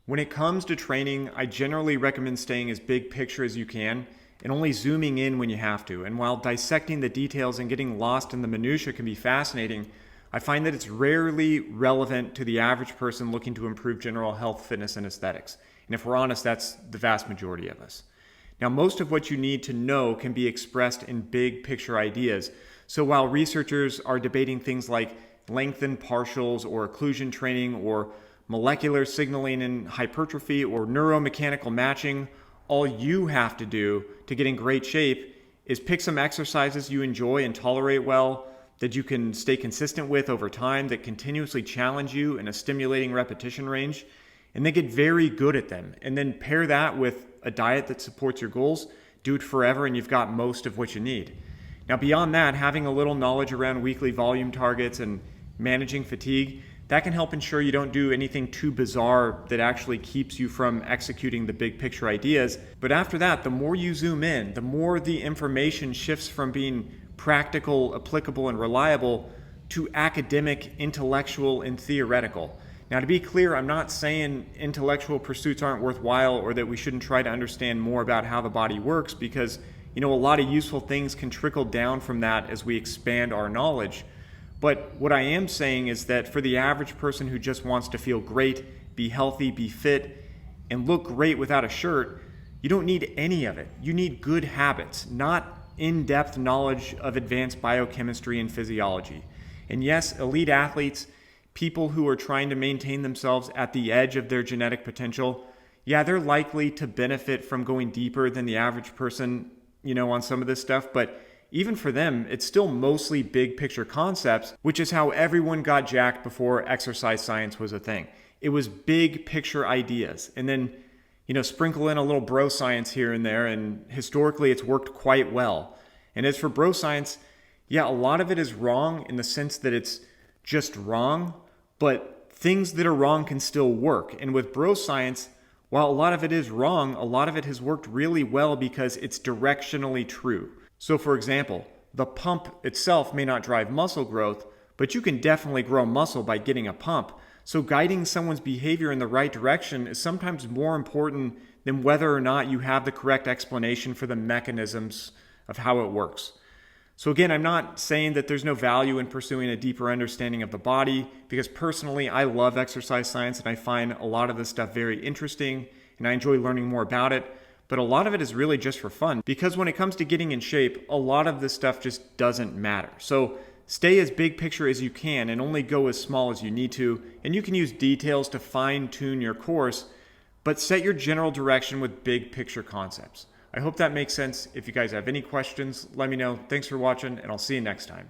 When it comes to training, I generally recommend staying as big picture as you can and only zooming in when you have to. And while dissecting the details and getting lost in the minutia can be fascinating, I find that it's rarely relevant to the average person looking to improve general health, fitness, and aesthetics. And if we're honest, that's the vast majority of us. Now, most of what you need to know can be expressed in big picture ideas. So while researchers are debating things like lengthened partials or occlusion training or molecular signaling in hypertrophy or neuromechanical matching, all you have to do to get in great shape is pick some exercises you enjoy and tolerate well, that you can stay consistent with over time, that continuously challenge you in a stimulating repetition range, and then get very good at them. And then pair that with a diet that supports your goals, do it forever, and you've got most of what you need. Now, beyond that, having a little knowledge around weekly volume targets and managing fatigue, that can help ensure you don't do anything too bizarre that actually keeps you from executing the big picture ideas. But after that, the more you zoom in, the more the information shifts from being practical, applicable, and reliable to academic, intellectual, and theoretical. Now, to be clear, I'm not saying intellectual pursuits aren't worthwhile or that we shouldn't try to understand more about how the body works, because a lot of useful things can trickle down from that as we expand our knowledge. But what I am saying is that for the average person who just wants to feel great, be healthy, be fit, and look great without a shirt, you don't need any of it. You need good habits, not in-depth knowledge of advanced biochemistry and physiology. And yes, elite athletes, people who are trying to maintain themselves at the edge of their genetic potential, yeah, they're likely to benefit from going deeper than the average person, on some of this stuff. But even for them, it's still mostly big picture concepts, which is how everyone got jacked before exercise science was a thing. It was big picture ideas. And then, sprinkle in a little bro science here and there. And historically, it's worked quite well. And as for bro science, yeah, a lot of it is wrong in the sense that it's just wrong, but things that are wrong can still work. And with bro science, while a lot of it is wrong, a lot of it has worked really well because it's directionally true. So for example, the pump itself may not drive muscle growth, but you can definitely grow muscle by getting a pump. So guiding someone's behavior in the right direction is sometimes more important than whether or not you have the correct explanation for the mechanisms of how it works. So again, I'm not saying that there's no value in pursuing a deeper understanding of the body, because personally, I love exercise science and I find a lot of this stuff very interesting and I enjoy learning more about it. But a lot of it is really just for fun, because when it comes to getting in shape, a lot of this stuff just doesn't matter. So stay as big picture as you can and only go as small as you need to. And you can use details to fine tune your course, but set your general direction with big picture concepts. I hope that makes sense. If you guys have any questions, let me know. Thanks for watching, and I'll see you next time.